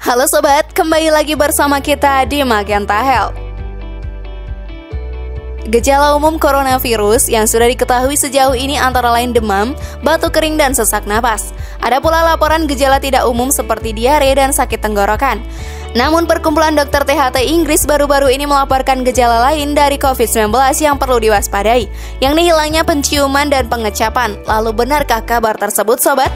Halo sobat, kembali lagi bersama kita di Magenta Health. Gejala umum coronavirus yang sudah diketahui sejauh ini antara lain demam, batuk kering, dan sesak napas. Ada pula laporan gejala tidak umum seperti diare dan sakit tenggorokan. Namun perkumpulan dokter THT Inggris baru-baru ini melaporkan gejala lain dari COVID-19 yang perlu diwaspadai, yakni hilangnya penciuman dan pengecapan. Lalu benarkah kabar tersebut sobat?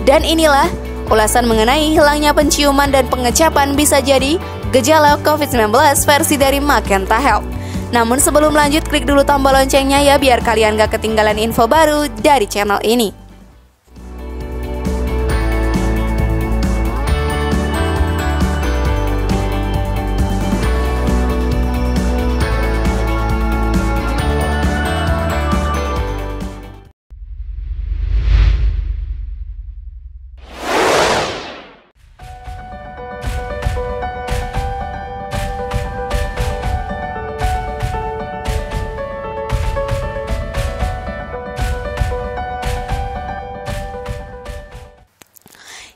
Dan inilah ulasan mengenai hilangnya penciuman dan pengecapan bisa jadi gejala COVID-19 versi dari Magenta Health. Namun sebelum lanjut, klik dulu tombol loncengnya ya biar kalian gak ketinggalan info baru dari channel ini.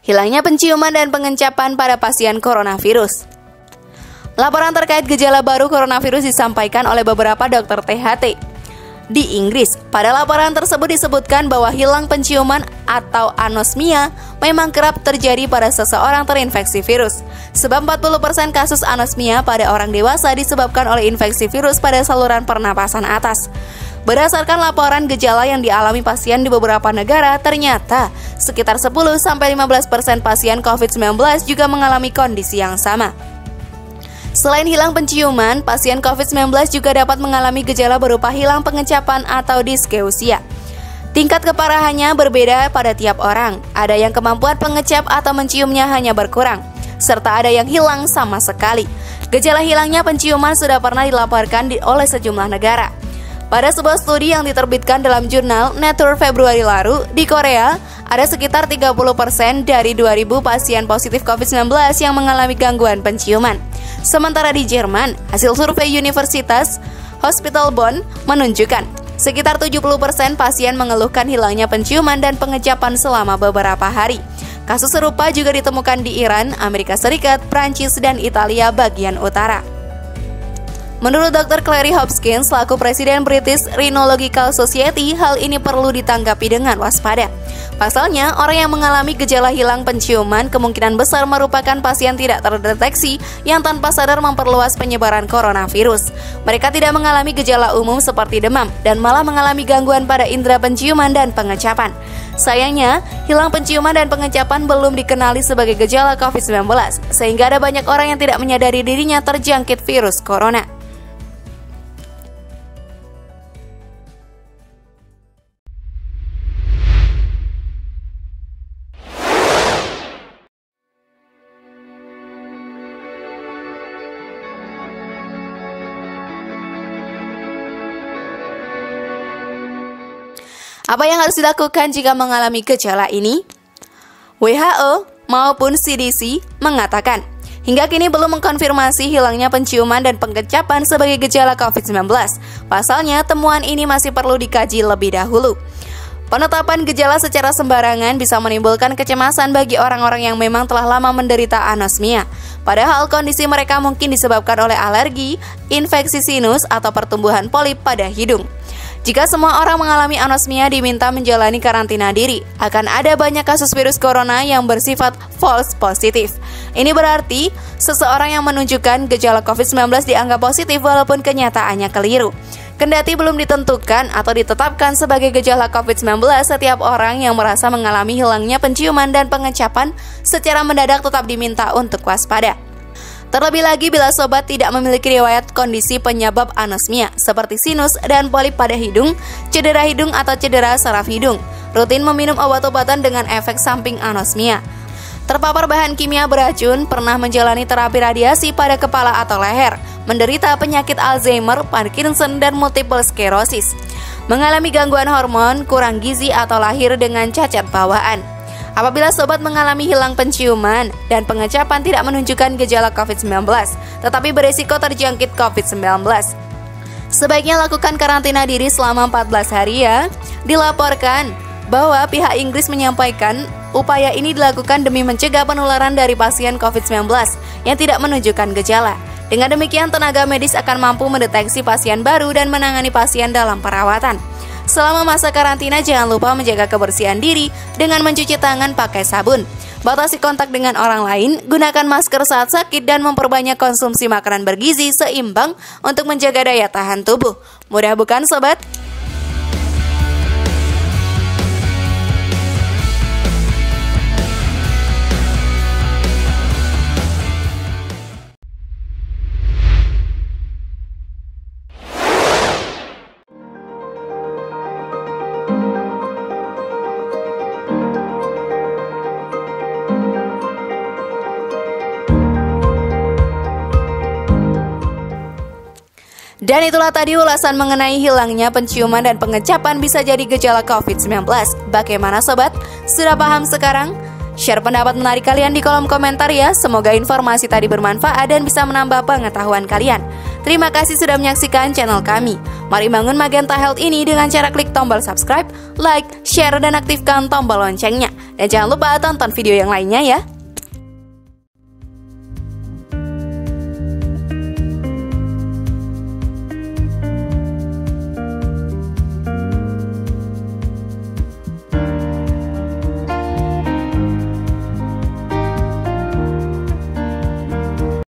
Hilangnya penciuman dan pengecapan pada pasien coronavirus. Laporan terkait gejala baru coronavirus disampaikan oleh beberapa dokter THT di Inggris. Pada laporan tersebut disebutkan bahwa hilang penciuman atau anosmia memang kerap terjadi pada seseorang terinfeksi virus. Sebab 40% kasus anosmia pada orang dewasa disebabkan oleh infeksi virus pada saluran pernapasan atas. Berdasarkan laporan gejala yang dialami pasien di beberapa negara, ternyata sekitar 10-15% pasien COVID-19 juga mengalami kondisi yang sama. Selain hilang penciuman, pasien COVID-19 juga dapat mengalami gejala berupa hilang pengecapan atau diskeusia. Tingkat keparahannya berbeda pada tiap orang. Ada yang kemampuan pengecap atau menciumnya hanya berkurang, serta ada yang hilang sama sekali. Gejala hilangnya penciuman sudah pernah dilaporkan oleh sejumlah negara. Pada sebuah studi yang diterbitkan dalam jurnal Nature Februari lalu, di Korea, ada sekitar 30% dari 2.000 pasien positif COVID-19 yang mengalami gangguan penciuman. Sementara di Jerman, hasil survei Universitas Hospital Bonn menunjukkan sekitar 70% pasien mengeluhkan hilangnya penciuman dan pengecapan selama beberapa hari. Kasus serupa juga ditemukan di Iran, Amerika Serikat, Prancis, dan Italia bagian utara. Menurut Dr. Clary Hopkins, selaku Presiden British Rhinological Society, hal ini perlu ditanggapi dengan waspada. Pasalnya, orang yang mengalami gejala hilang penciuman kemungkinan besar merupakan pasien tidak terdeteksi yang tanpa sadar memperluas penyebaran coronavirus. Mereka tidak mengalami gejala umum seperti demam dan malah mengalami gangguan pada indera penciuman dan pengecapan. Sayangnya, hilang penciuman dan pengecapan belum dikenali sebagai gejala COVID-19, sehingga ada banyak orang yang tidak menyadari dirinya terjangkit virus corona. Apa yang harus dilakukan jika mengalami gejala ini? WHO maupun CDC mengatakan, hingga kini belum mengkonfirmasi hilangnya penciuman dan pengecapan sebagai gejala COVID-19. Pasalnya, temuan ini masih perlu dikaji lebih dahulu. Penetapan gejala secara sembarangan bisa menimbulkan kecemasan bagi orang-orang yang memang telah lama menderita anosmia. Padahal kondisi mereka mungkin disebabkan oleh alergi, infeksi sinus, atau pertumbuhan polip pada hidung. Jika semua orang mengalami anosmia diminta menjalani karantina diri, akan ada banyak kasus virus corona yang bersifat false positif. Ini berarti seseorang yang menunjukkan gejala COVID-19 dianggap positif walaupun kenyataannya keliru. Kendati belum ditentukan atau ditetapkan sebagai gejala COVID-19, setiap orang yang merasa mengalami hilangnya penciuman dan pengecapan secara mendadak tetap diminta untuk waspada. Terlebih lagi bila sobat tidak memiliki riwayat kondisi penyebab anosmia seperti sinus dan polip pada hidung, cedera hidung atau cedera saraf hidung, rutin meminum obat-obatan dengan efek samping anosmia, terpapar bahan kimia beracun, pernah menjalani terapi radiasi pada kepala atau leher, menderita penyakit Alzheimer, Parkinson, dan multiple sclerosis, mengalami gangguan hormon, kurang gizi, atau lahir dengan cacat bawaan. Apabila sobat mengalami hilang penciuman dan pengecapan tidak menunjukkan gejala COVID-19, tetapi berisiko terjangkit COVID-19, sebaiknya lakukan karantina diri selama 14 hari ya. Dilaporkan bahwa pihak Inggris menyampaikan upaya ini dilakukan demi mencegah penularan dari pasien COVID-19 yang tidak menunjukkan gejala. Dengan demikian, tenaga medis akan mampu mendeteksi pasien baru dan menangani pasien dalam perawatan. Selama masa karantina, jangan lupa menjaga kebersihan diri dengan mencuci tangan pakai sabun. Batasi kontak dengan orang lain, gunakan masker saat sakit, dan memperbanyak konsumsi makanan bergizi seimbang untuk menjaga daya tahan tubuh. Mudah bukan sobat? Dan itulah tadi ulasan mengenai hilangnya penciuman dan pengecapan bisa jadi gejala COVID-19. Bagaimana sobat? Sudah paham sekarang? Share pendapat menarik kalian di kolom komentar ya. Semoga informasi tadi bermanfaat dan bisa menambah pengetahuan kalian. Terima kasih sudah menyaksikan channel kami. Mari bangun Magenta Health ini dengan cara klik tombol subscribe, like, share, dan aktifkan tombol loncengnya. Dan jangan lupa tonton video yang lainnya ya.